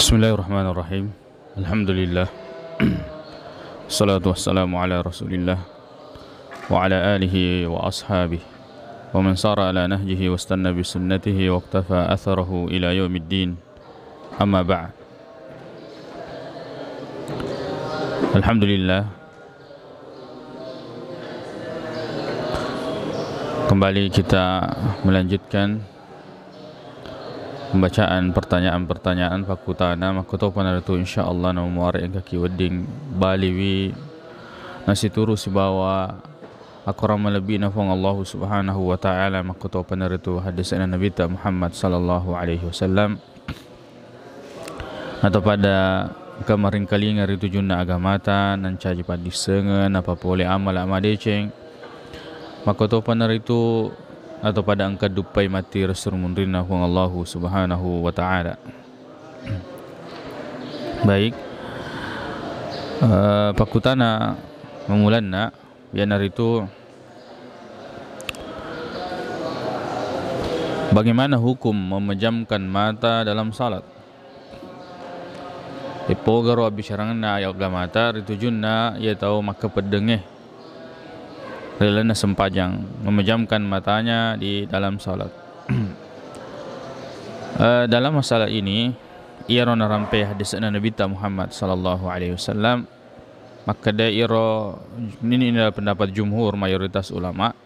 Bismillahirrahmanirrahim. Alhamdulillah. Salatu wassalamu ala Rasulillah wa ala alihi wa ashabihi wa man sara ala nahjihi wa istanna bi sunnatihi wa iktafa atharahu ila yaumiddin. Amma ba'd. Alhamdulillah. Kembali kita melanjutkan pembacaan pertanyaan-pertanyaan fakutana makuto panaratu insyaallah na muari ang kaki wedding baliwi nasi turu si bawa akram lebih nafang Allah Subhanahu wa taala makuto panaratu hadis Nabi Muhammad sallallahu alaihi wasallam atau pada kemarin kali ngari tujunna agamata nan caji padisengen apa boleh amal amadeceng makuto panaritu atau pada angka dupai mati rasul mundrina huang Allah Subhanahu wa taala. Baik. Pakutana memulana yanar itu bagaimana hukum memejamkan mata dalam salat. Ipogaro abisyarangan ayat mata ritujunna ia tahu maka pedengeh relana sempajang memejamkan matanya di dalam salat. Dalam masalah ini ia rona rampai hadis Nabi Muhammad sallallahu alaihi wasallam maka dairo ini adalah pendapat jumhur mayoritas ulama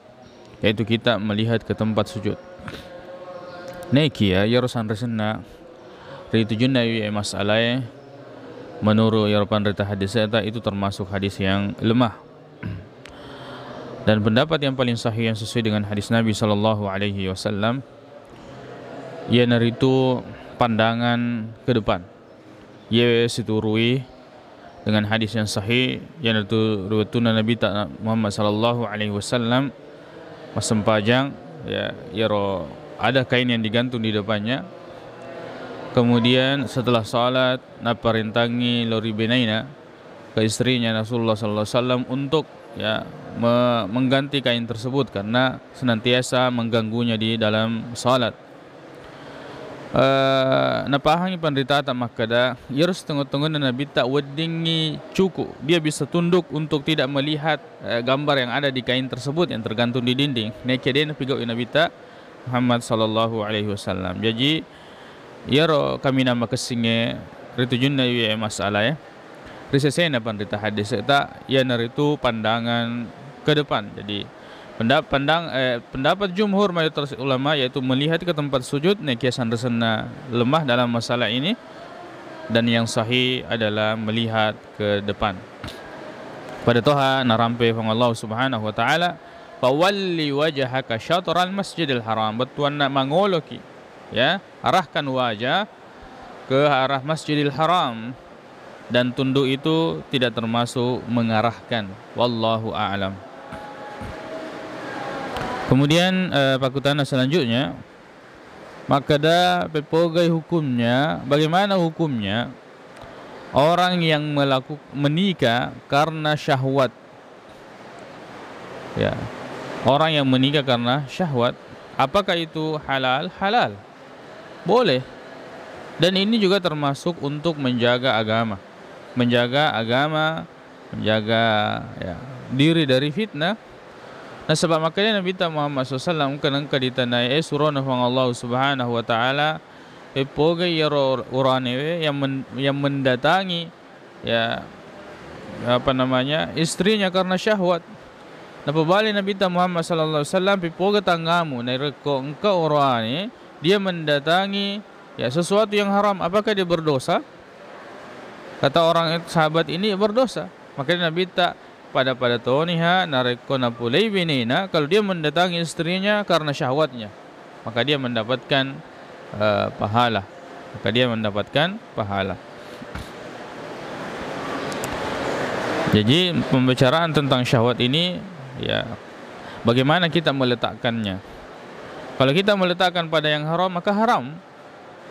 yaitu kita melihat ke tempat sujud. Neki ya rosan resena ritujunna masalah menurut yaropan rita hadis itu termasuk hadis yang lemah. Dan pendapat yang paling sahih yang sesuai dengan hadis Nabi sallallahu alaihi wasallam ialah itu pandangan ke depan. Ia siturui dengan hadis yang sahih yang itu riwayatun Nabi Muhammad sallallahu alaihi wasallam masempajang ya ada kain yang digantung di depannya. Kemudian setelah salat naparintangi lori benaina ke istrinya Rasulullah sallallahu alaihi wasallam untuk mengganti kain tersebut karena senantiasa mengganggunya di dalam salat. Napahangi penderita tak makada harus tengok-tengok Nabi tak weddingi cukup dia bisa tunduk untuk tidak melihat gambar yang ada di kain tersebut yang tergantung di dinding. Nekede napigau Nabi tak Muhammad sallallahu alaihi wasallam. Jadi kami nama kesinge ritujun na masalah ya. Risesena pandita hadis eta ianar itu pandangan ke depan. Jadi pendapat jumhur mayoritas ulama yaitu melihat ke tempat sujud nekiasan resena lemah dalam masalah ini dan yang sahih adalah melihat ke depan. Pada toha narampe fang Allah Subhanahu wa taala fawalli wajhaka syatral masjidil haram betuan nak mangoloki arahkan wajah ke arah Masjidil Haram dan tunduk itu tidak termasuk mengarahkan. Wallahu a'lam. Kemudian pakutana selanjutnya maka ada pepogai hukumnya. Bagaimana hukumnya orang yang menikah karena syahwat? Ya, orang yang menikah karena syahwat, apakah itu halal? Halal, boleh. Dan ini juga termasuk untuk menjaga agama, menjaga diri dari fitnah. Nah sebab makanya Nabi Muhammad SAW kanang kaditanai surah nafang Allah Subhanahu wa taala epogai urane yang mendatangi istrinya karena syahwat. Nah pabali Nabi Muhammad sallallahu alaihi wasallam pipoga tanggamu naireko engkau urane dia mendatangi sesuatu yang haram, apakah dia berdosa? Kata orang sahabat ini berdosa. Makanya Nabi tak pada toniha nareko napulai binina kalau dia mendatangi istrinya karena syahwatnya maka dia mendapatkan pahala. Jadi pembicaraan tentang syahwat ini bagaimana kita meletakkannya. Kalau kita meletakkan pada yang haram maka haram.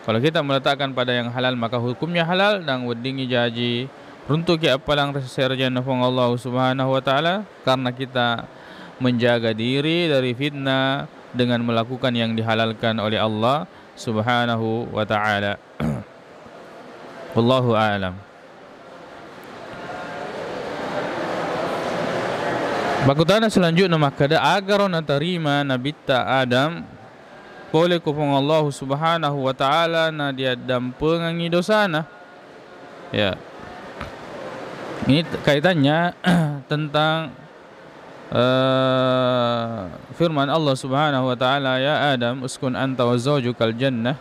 Kalau kita meletakkan pada yang halal maka hukumnya halal dan weddingi jaji runtuk apalang serjan nafang Allah Subhanahu wa taala karena kita menjaga diri dari fitnah dengan melakukan yang dihalalkan oleh Allah Subhanahu wa taala. Wallahu a'lam. Bakutana selanjutnya makada agar ona terima Nabi Adam boleh kupung Allah Subhanahu wa taala na dia dampengangi dosana. Ya. Ini kaitannya tentang firman Allah Subhanahu wa taala, ya Adam uskun anta wa zawjukal jannah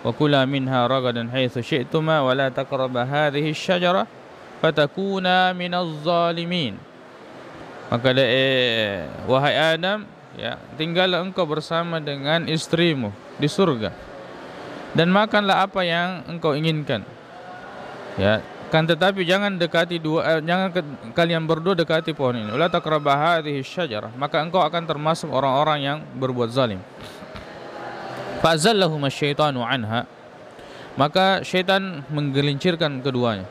wa kula minha ragadan haitsu syi'tuma wa la taqraba hadhihi asy-syajarah fatakuna minaz zalimin. Maka wahai Adam, ya, tinggallah engkau bersama dengan istrimu di surga dan makanlah apa yang engkau inginkan. Ya, kan tetapi jangan dekati kalian berdua dekati pohon ini. La taqrabu hadhihi syajarah, maka engkau akan termasuk orang-orang yang berbuat zalim. Fa'azallahuma syaitanu anha, maka syaitan menggelincirkan keduanya.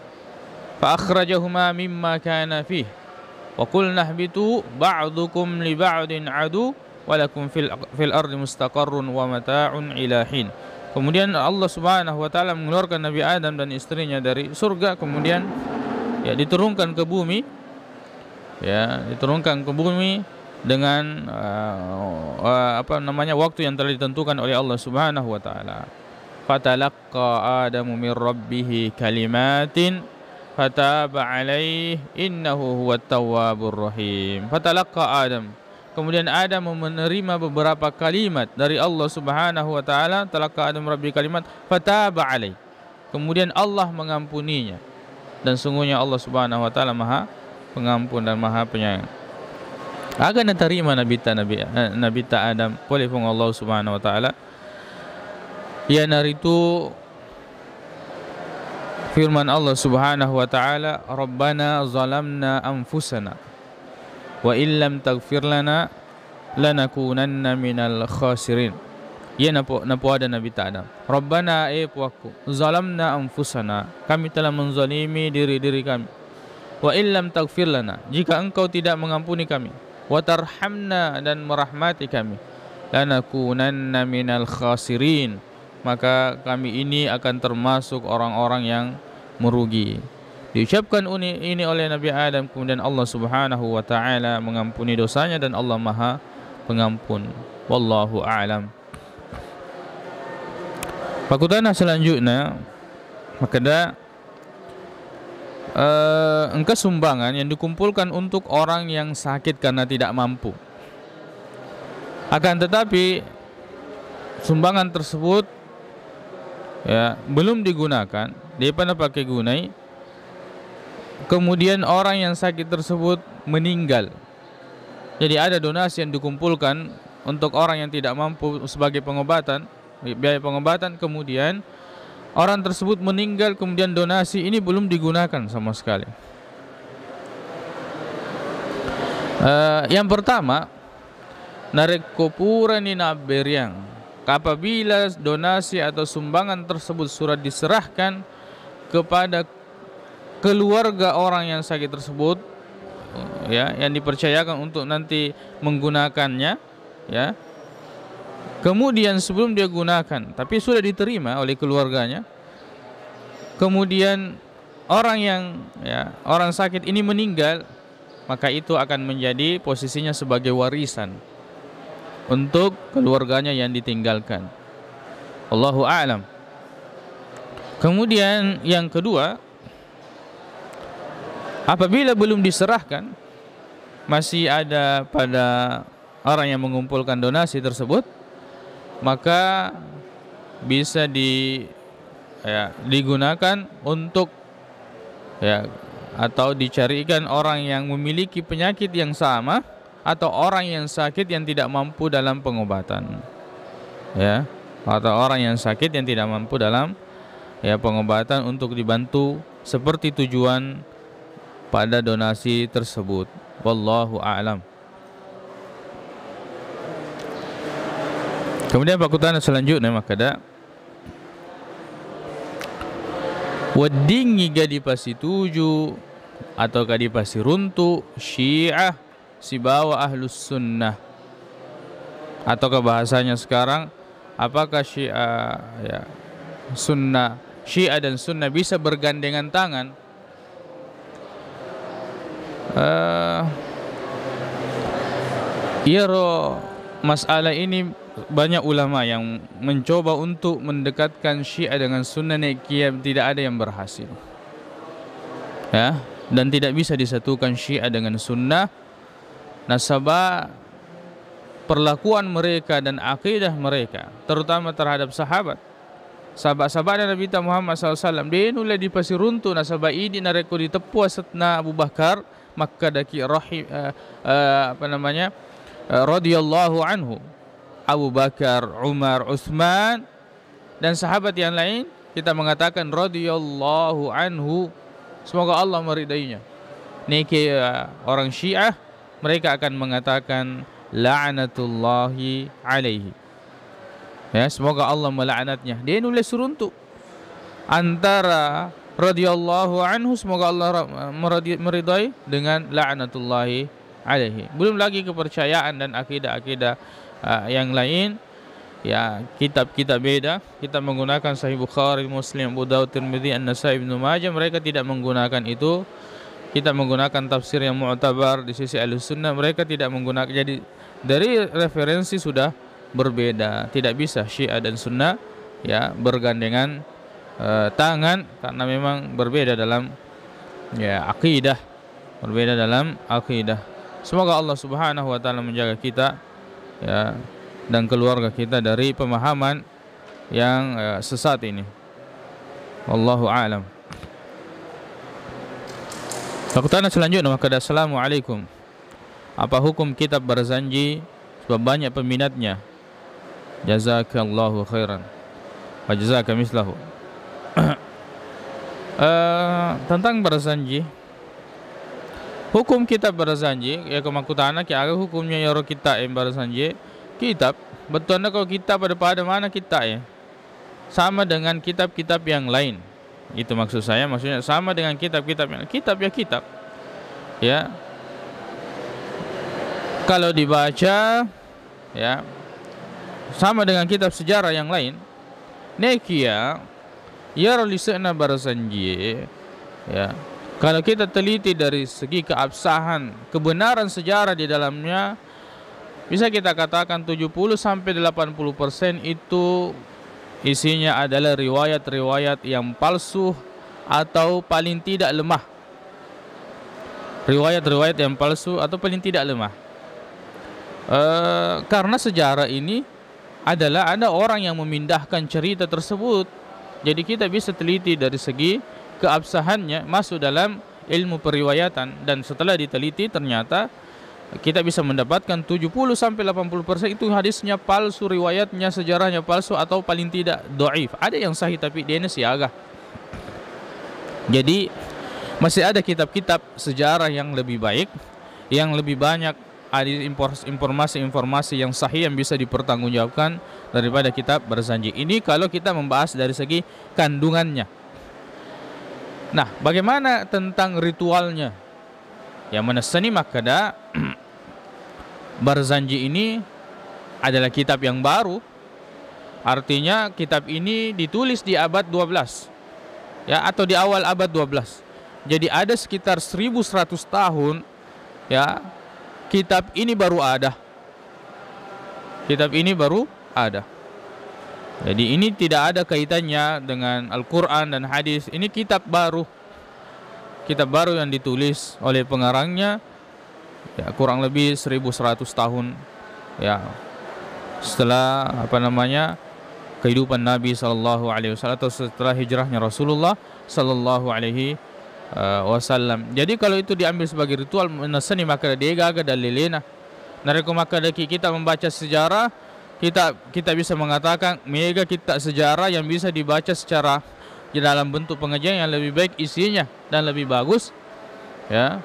Fa akhrajahuma mimma kana fihi wa qulna ihbitu ba'dukum li ba'din adu wa lakum fil ardi mustaqarrun wa mata'un ila hin. Kemudian Allah Subhanahu wa taala mengeluarkan Nabi Adam dan istrinya dari surga, kemudian ya diturunkan ke bumi, ya diturunkan ke bumi dengan waktu yang telah ditentukan oleh Allah Subhanahu wa taala. Fatalaqqa Adamu min rabbih kalimatin fataba alaihi innahu huwat tawwabur rahim. Fatalaqqa Adam, kemudian Adam menerima beberapa kalimat dari Allah Subhanahu wa taala. Talaqqa Adam rabbi kalimat fataba alaihi, kemudian Allah mengampuninya, dan sungguhnya Allah Subhanahu wa taala Maha Pengampun dan Maha Penyayang. Agar terima Nabi Adam oleh Allah Subhanahu wa taala, ya naritu firman Allah Subhanahu wa taala, Rabbana zalamna anfusana wa illam taghfir lana lanakunanna minal khasirin. Ya napo ada Nabi Adam. Rabbana puaku, zalamna anfusana, kami telah menzalimi diri kami. Wa illam taghfir lana, jika engkau tidak mengampuni kami. Wa tarhamna, dan merahmati kami. Lanakunanna minal khasirin, maka kami ini akan termasuk orang-orang yang merugi. Diucapkan ini oleh Nabi Adam, kemudian Allah Subhanahu wa taala mengampuni dosanya dan Allah Maha Pengampun. Wallahu a'lam. Pakutana selanjutnya makada engkau sumbangan yang dikumpulkan untuk orang yang sakit karena tidak mampu. Akan tetapi sumbangan tersebut ya belum digunakan, dia pernah pakai gunai, kemudian orang yang sakit tersebut meninggal. Jadi ada donasi yang dikumpulkan untuk orang yang tidak mampu sebagai pengobatan, biaya pengobatan, kemudian orang tersebut meninggal, kemudian donasi ini belum digunakan sama sekali. Yang pertama, narik kopurani naberiang. Apabila donasi atau sumbangan tersebut sudah diserahkan kepada keluarga orang yang sakit tersebut, ya, yang dipercayakan untuk nanti menggunakannya, ya. Kemudian sebelum dia gunakan, tapi sudah diterima oleh keluarganya, kemudian orang sakit ini meninggal, maka itu akan menjadi posisinya sebagai warisan untuk keluarganya yang ditinggalkan. Allahu a'lam. Kemudian yang kedua, apabila belum diserahkan, masih ada pada orang yang mengumpulkan donasi tersebut, maka bisa digunakan untuk atau dicarikan orang yang memiliki penyakit yang sama atau orang yang sakit yang tidak mampu dalam pengobatan, ya, atau orang yang sakit yang tidak mampu dalam pengobatan untuk dibantu seperti tujuan pada donasi tersebut. Wallahu a'lam. Kemudian pakutana selanjutnya makada wadingi gadi pasi tuju atau gadi pasi runtu Syiah si bawa ahlus sunnah, atau kebahasanya sekarang apakah Syiah sunnah Syiah dan Sunnah bisa bergandengan tangan, masalah ini banyak ulama yang mencoba untuk mendekatkan Syiah dengan Sunnah Nekiyah, tidak ada yang berhasil. Ya, dan tidak bisa disatukan Syiah dengan Sunnah nasabah perlakuan mereka dan akidah mereka, terutama terhadap sahabat-sahabat Nabi Muhammad SAW. Dia nulai di pasir runtuh nasabah ini nareko ditepu asatna Abu Bakar maka daki radhiyallahu anhu, Abu Bakar, Umar, Utsman dan sahabat yang lain, kita mengatakan radhiyallahu anhu, semoga Allah meridainya. Niki orang Syiah, mereka akan mengatakan la'natullahi alaihi, ya, semoga Allah melaknatnya. Dia nulis runtuh antara radhiyallahu anhu, semoga Allah meridai, dengan la'natullahi alaihi. Belum lagi kepercayaan dan akidah-akidah yang lain, ya, kitab-kitab beda. Kita menggunakan Sahih Bukhari, Muslim, Abu Dawud, Tirmidzi, An-Nasai, Ibnu Majah. Mereka tidak menggunakan itu. Kita menggunakan tafsir yang mu'tabar di sisi Ahlussunnah, mereka tidak menggunakan. Jadi dari referensi sudah berbeda. Tidak bisa Syiah dan Sunnah, ya, bergandengan tangan, karena memang berbeda dalam, ya, akidah, berbeda dalam akidah. Semoga Allah Subhanahu wa taala menjaga kita, ya, dan keluarga kita dari pemahaman yang sesat ini. Wallahu a'lam. Pertanyaan selanjutnya, maka assalamualaikum. Apa hukum kitab Barzanji sebab banyak peminatnya? Jazakallahu khairan wa jazaka mislahu. Tentang Barzanji, hukum kitab Barzanji, ya, kemakutana ki aga hukumnya yaro kita Barzanji kitab betul kalau kita pada mana kita, ya, sama dengan kitab-kitab yang lain. Itu maksud saya, maksudnya sama dengan kitab-kitab yang kitab, ya, kitab, ya, kalau dibaca, ya, sama dengan kitab sejarah yang lain. Nekia ya rolisena Barzanji, ya, kalau kita teliti dari segi keabsahan, kebenaran sejarah di dalamnya, bisa kita katakan 70-80% itu isinya adalah riwayat-riwayat yang palsu atau paling tidak lemah. Riwayat-riwayat yang palsu atau paling tidak lemah. Karena sejarah ini adalah ada orang yang memindahkan cerita tersebut. Jadi kita bisa teliti dari segi keabsahannya, masuk dalam ilmu periwayatan, dan setelah diteliti ternyata kita bisa mendapatkan 70-80% itu hadisnya palsu, riwayatnya, sejarahnya palsu atau paling tidak dhaif. Ada yang sahih tapi dia siaga. Jadi masih ada kitab-kitab sejarah yang lebih baik, yang lebih banyak ada informasi-informasi yang sahih yang bisa dipertanggungjawabkan daripada kitab Barzanji. Ini kalau kita membahas dari segi kandungannya. Nah, bagaimana tentang ritualnya? Yang mana seni makada Barzanji ini adalah kitab yang baru. Artinya kitab ini ditulis di abad 12, ya, atau di awal abad 12. Jadi ada sekitar 1100 tahun, ya, kitab ini baru ada. Kitab ini baru ada. Jadi ini tidak ada kaitannya dengan Al-Quran dan hadis. Ini kitab baru. Kitab baru yang ditulis oleh pengarangnya, ya, kurang lebih 1100 tahun, ya, setelah kehidupan Nabi sallallahu alaihi wasallam atau setelah hijrahnya Rasulullah sallallahu alaihi wasallam. Jadi kalau itu diambil sebagai ritual menasani, maka dia gaga dalilena. Nareko maka kita membaca sejarah, kita bisa mengatakan mega kita sejarah yang bisa dibaca secara di dalam bentuk pengajian yang lebih baik isinya dan lebih bagus, ya,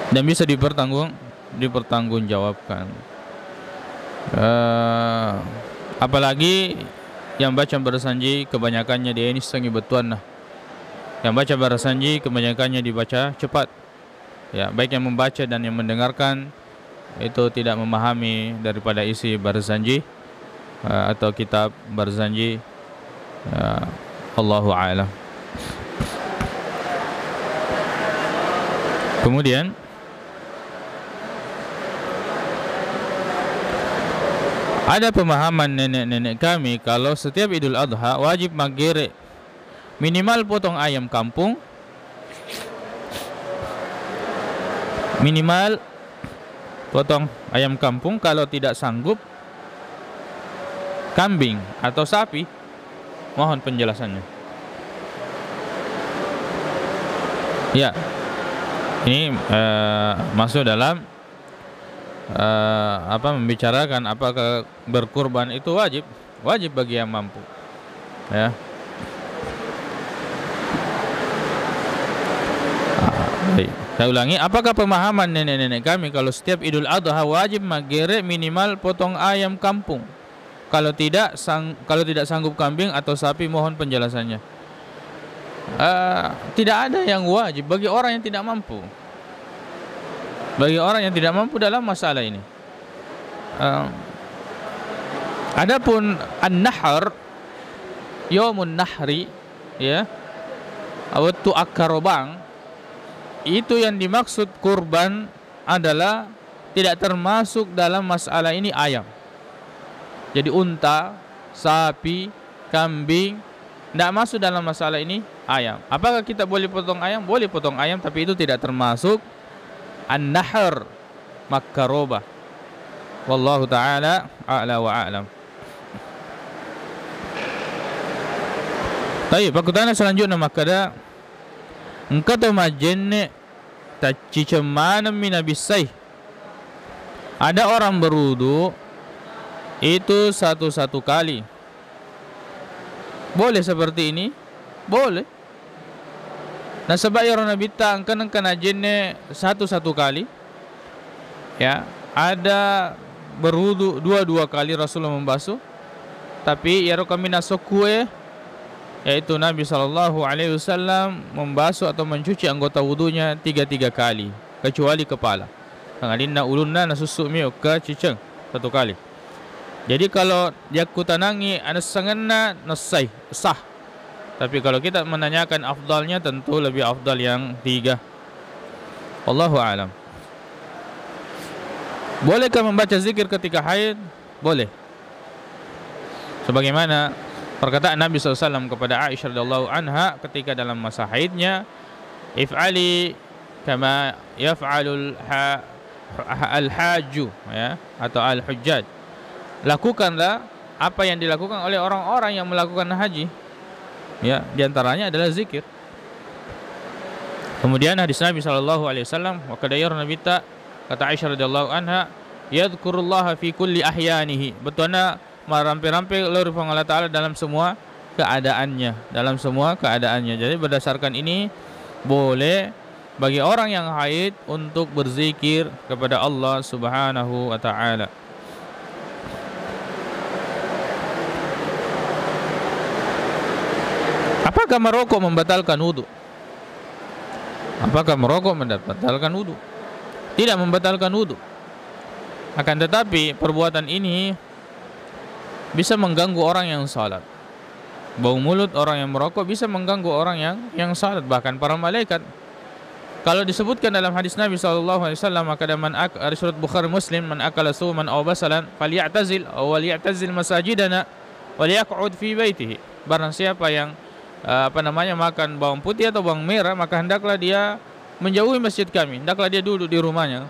dan bisa dipertanggungjawabkan. Apalagi yang baca Barzanji kebanyakannya dia ini sangi betuan. Yang baca Barzanji kebanyakannya dibaca cepat, ya, baik yang membaca dan yang mendengarkan itu tidak memahami daripada isi Barzanji, atau kitab Barzanji. Allahu a'lam. Kemudian ada pemahaman nenek-nenek kami kalau setiap Idul Adha wajib magere, minimal potong ayam kampung, minimal potong ayam kampung, kalau tidak sanggup kambing atau sapi. Mohon penjelasannya. Ya, ini masuk dalam membicarakan apakah berkurban itu wajib bagi yang mampu. Ya. Baik. Saya ulangi, apakah pemahaman nenek-nenek kami kalau setiap Idul Adha wajib magere minimal potong ayam kampung? Kalau tidak sanggup kambing atau sapi, mohon penjelasannya. Tidak ada yang wajib bagi orang yang tidak mampu. Bagi orang yang tidak mampu dalam masalah ini. Adapun an-nahr, yaumun nahri, ya, waktu akarobang, itu yang dimaksud kurban adalah tidak termasuk dalam masalah ini ayam. Jadi unta, sapi, kambing tidak masuk dalam masalah ini ayam. Apakah kita boleh potong ayam? Boleh potong ayam, tapi itu tidak termasuk an-nahr makkarobah. Wallahu ta'ala a'la wa a'lam. Baik, pertanyaan selanjutnya makada engkau majenne tacicemana minabisai. Ada orang berudu itu satu-satu kali. Boleh seperti ini? Boleh. Nah, sebab ya Nabi angkan ajenne satu-satu kali. Ya, ada berudu dua kali Rasulullah membasuh. Tapi ya kami nasokue, yaitu Nabi SAW membasuh atau mencuci anggota wudunya 3 kali, kecuali kepala. Kangalina ulunna nasusuk miu ke ciceng 1 kali. Jadi kalau dia kutanangi anasanganna nasai sah. Tapi kalau kita menanyakan afdalnya, tentu lebih afdal yang 3. Wallahu a'lam. Bolehkah membaca zikir ketika haid? Boleh. Sebagaimana perkataan Nabi SAW kepada Aisyah radhiyallahu anha ketika dalam masa haidnya, if'ali kama yaf'alul al-hajju, ya, atau al-hujjaj. Lakukanlah apa yang dilakukan oleh orang-orang yang melakukan haji. Ya, diantaranya adalah zikir. Kemudian hadis Nabi SAW, wa kadayar Nabi ta, kata Aisyah radhiyallahu anha, yadhkurullaha fi kulli ahyanihi. Betulnya merampai-rampai Allah Ta'ala dalam semua keadaannya, Jadi berdasarkan ini boleh bagi orang yang haid untuk berzikir kepada Allah Subhanahu wa Ta'ala. Apakah merokok membatalkan wudu? Tidak membatalkan wudu. Akan tetapi perbuatan ini bisa mengganggu orang yang salat. Bau mulut orang yang merokok bisa mengganggu orang yang salat, bahkan para malaikat. Kalau disebutkan dalam hadis Nabi SAW, maka man riwayat Bukhari Muslim, man akala suman aw basalan falyatazil aw waliyatazil masajidana waliyaq'ud fi baitihi. Barang siapa yang makan bawang putih atau bawang merah, maka hendaklah dia menjauhi masjid kami, hendaklah dia duduk di rumahnya,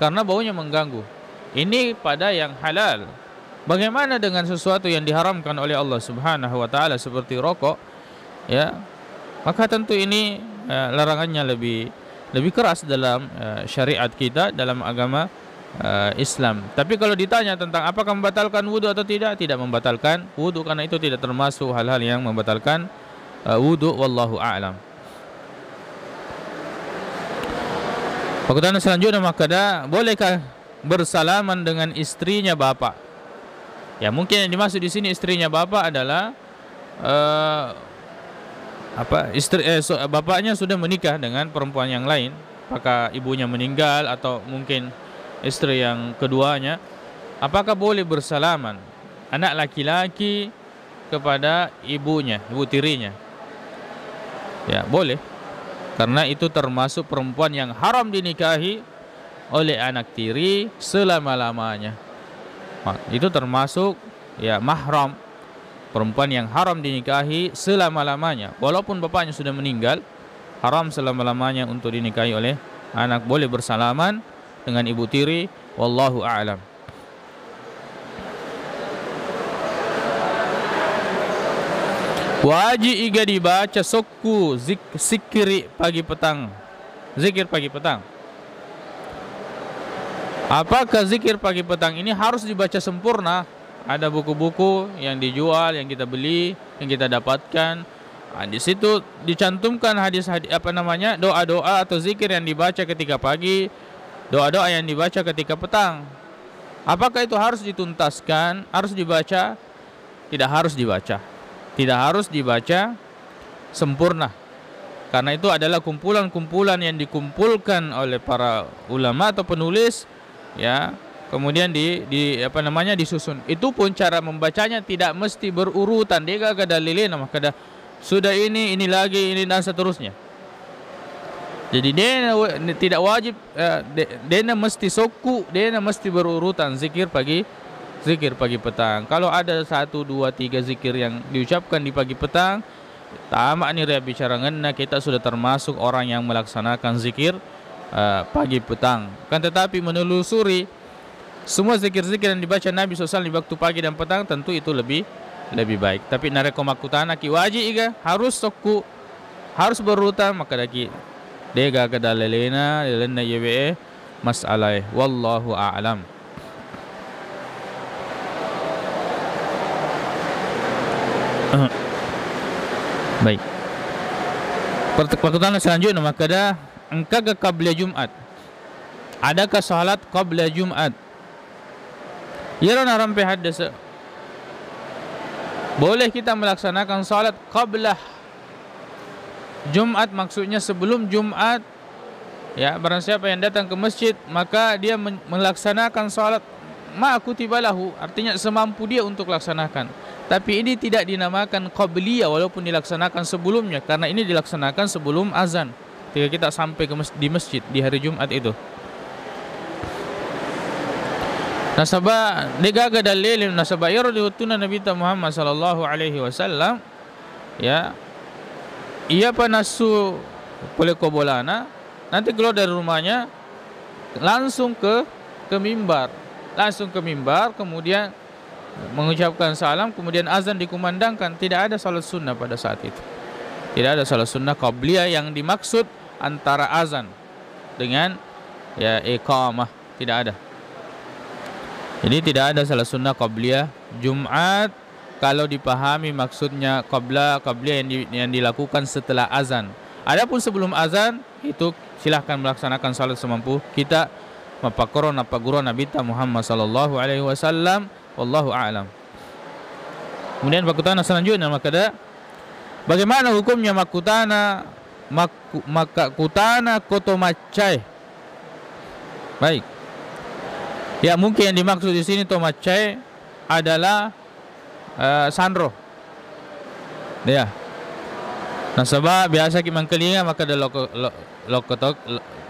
karena baunya mengganggu. Ini pada yang halal. Bagaimana dengan sesuatu yang diharamkan oleh Allah Subhanahu wa Ta'ala seperti rokok, ya, maka tentu ini larangannya lebih keras dalam syariat kita, dalam agama Islam. Tapi kalau ditanya tentang apakah membatalkan wudu atau tidak membatalkan wudu, karena itu tidak termasuk hal-hal yang membatalkan wudu. Wallahu a'lam. Pertanyaan selanjutnya makada, bolehkah bersalaman dengan istrinya bapak? Ya, mungkin yang dimaksud di sini istrinya bapak adalah bapaknya sudah menikah dengan perempuan yang lain, apakah ibunya meninggal atau mungkin istri yang keduanya, apakah boleh bersalaman? anak laki-laki kepada ibunya, ibu tirinya. Ya, boleh. Karena itu termasuk perempuan yang haram dinikahi oleh anak tiri selama-lamanya. Itu termasuk ya mahram, perempuan yang haram dinikahi selama-lamanya. Walaupun bapaknya sudah meninggal, haram selama-lamanya untuk dinikahi oleh anak. Boleh bersalaman dengan ibu tiri, wallahu a'lam. Wajib iga dibaca sokku zikir pagi petang. Zikir pagi petang. Apakah zikir pagi petang ini harus dibaca sempurna? Ada buku-buku yang dijual, yang kita beli, yang kita dapatkan. Di situ dicantumkan hadis-hadis doa-doa atau zikir yang dibaca ketika pagi, doa-doa yang dibaca ketika petang. Apakah itu harus dituntaskan? Harus dibaca? Tidak harus dibaca. Tidak harus dibaca sempurna. Karena itu adalah kumpulan-kumpulan yang dikumpulkan oleh para ulama atau penulis, ya. Kemudian disusun. Itu pun cara membacanya tidak mesti berurutan. Dia gak dalilin maka sudah ini lagi, ini dan seterusnya. Jadi dia tidak wajib, dia mesti soku, dia mesti berurutan zikir pagi petang. Kalau ada 1, 2, 3 zikir yang diucapkan di pagi petang, tamak ni ria bicara ngena, kita sudah termasuk orang yang melaksanakan zikir pagi petang. Kan tetapi menelusuri semua zikir-zikir yang dibaca Nabi SAW di waktu pagi dan petang, tentu itu lebih baik. Tapi nareko makutana ki wajib iga harus soku, harus berurutan, maka daki dega kadalelena yebe masalah. Wallahu a'lam. Baik. Pertanyaan selanjutnya, maka engkau ke qabla Jumat. Adakah salat qabla Jumat? Ya rampe hadis. Boleh kita melaksanakan salat qabla Jumat, maksudnya sebelum Jumat. Ya, barang siapa yang datang ke masjid, maka dia melaksanakan salat ma'kutibalahu, artinya semampu dia untuk laksanakan. Tapi ini tidak dinamakan qabliyah walaupun dilaksanakan sebelumnya, karena ini dilaksanakan sebelum azan ketika kita sampai di masjid di hari Jumat itu. Nasabah degaga dalil nasabah ya radhiyallahu Nabi Muhammad sallallahu alaihi wasallam, ya, ia panasu boleh kobolana, nanti keluar dari rumahnya langsung ke mimbar, kemudian mengucapkan salam, kemudian azan dikumandangkan. Tidak ada salat sunnah pada saat itu. Tidak ada salat sunnah qabliyah yang dimaksud antara azan dengan ya iqamah, tidak ada. Jadi tidak ada salat sunnah qabliyah Jumat kalau dipahami maksudnya qabliyah yang dilakukan setelah azan. Adapun sebelum azan itu silahkan melaksanakan salat semampu kita. Mapakoro napaguro Nabi Muhammad sallallahu alaihi wasallam. Wallahu a'lam. Kemudian makutana selanjutnya, maka bagaimana hukumnya makutana kotomacai? Baik. Ya, mungkin yang dimaksud di sini tomacai adalah sandro. Ya. Nah, sebab biasa ki mangkelinga maka ada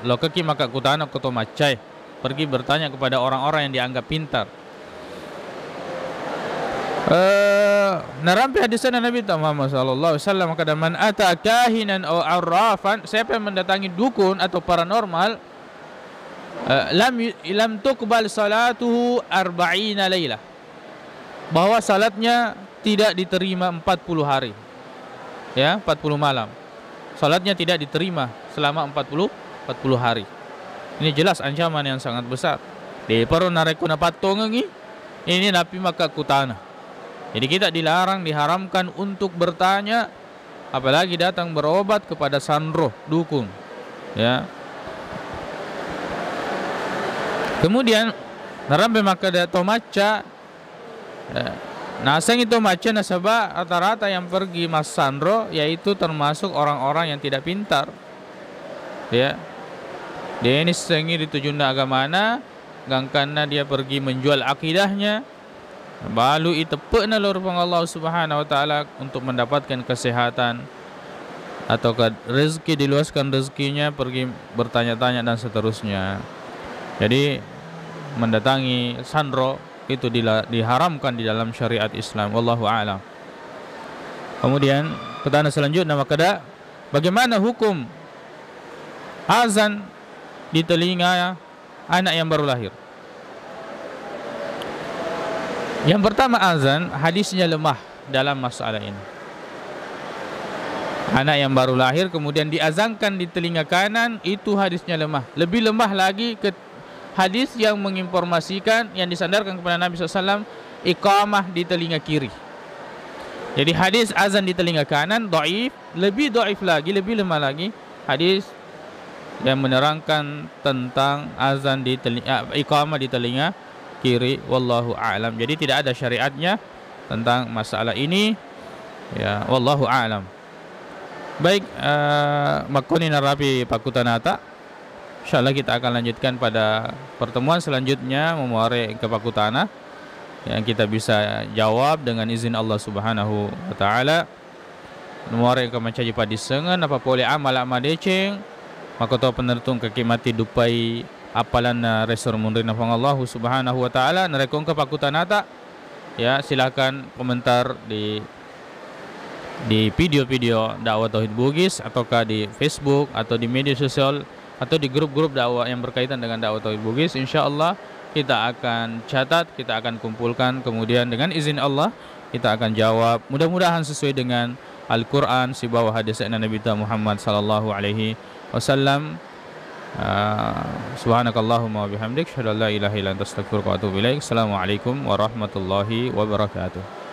lokeki maka kutana kotomacai. Pergi bertanya kepada orang-orang yang dianggap pintar. Narampi hadisnya Nabi Muhammad sallallahu alaihi wasallam, kata man ata kahinan aw arrafan, siapa yang mendatangi dukun atau paranormal, lam tuqbal salatuhu 40 lailah, bahwa salatnya tidak diterima 40 hari. Ya, 40 malam. Salatnya tidak diterima selama 40 hari. Ini jelas ancaman yang sangat besar. Di paro nareko na patongi ini napi maka kutana. Jadi kita diharamkan untuk bertanya, apalagi datang berobat kepada sandro, dukun. Ya. Kemudian narambe maka da tomaca. Nasang itu maca nasaba rata-rata yang pergi mas sandro yaitu termasuk orang-orang yang tidak pintar. Ya. Dia ini sengi ditujuna agamana, gangkana dia pergi menjual akidahnya. balu itepuk na lorong Allah Subhanahu wa taala untuk mendapatkan kesehatan atau rezeki, diluaskan rezekinya, pergi bertanya-tanya dan seterusnya. Jadi mendatangi sandro itu diharamkan di dalam syariat Islam. Wallahu a'lam. Kemudian pertanyaan selanjutnya, maka bagaimana hukum azan di telinga anak yang baru lahir? Yang pertama, azan hadisnya lemah dalam masalah ini. Anak yang baru lahir kemudian diazankan di telinga kanan, itu hadisnya lemah. Lebih lemah lagi ke hadis yang menginformasikan, yang disandarkan kepada Nabi SAW, iqamah di telinga kiri. Jadi hadis azan di telinga kanan dhaif, lebih dhaif lagi, lebih lemah lagi hadis yang menerangkan tentang azan di telinga, iqamah di telinga kiri. Wallahu a'lam. Jadi tidak ada syariatnya tentang masalah ini, ya, wallahu a'lam. Baik, makoni narapi pakutanata. Insyaallah kita akan lanjutkan pada pertemuan selanjutnya memuare ke pakutana yang kita bisa jawab dengan izin Allah Subhanahu wa taala. Memuare ke mencaji padisengan apa boleh amal deceng, maka to penertung kaki mati dupai apalan resor munrina pang Allah Subhanahu wa taala narekong ke pakutanata. Ya, silakan komentar di video-video dakwah tauhid Bugis, ataukah di Facebook atau di media sosial atau di grup-grup dakwah yang berkaitan dengan dakwah tauhid Bugis. Insyaallah kita akan catat, kita akan kumpulkan, kemudian dengan izin Allah kita akan jawab, mudah-mudahan sesuai dengan Al-Quran si bawah hadis Nabi Muhammad sallallahu alaihi wasallam. Subhanakallahumma wa bihamdik, asyhadu an la ilaha illa anta, astaghfiruka wa atubu ilaik. Assalamualaikum warahmatullahi wabarakatuh.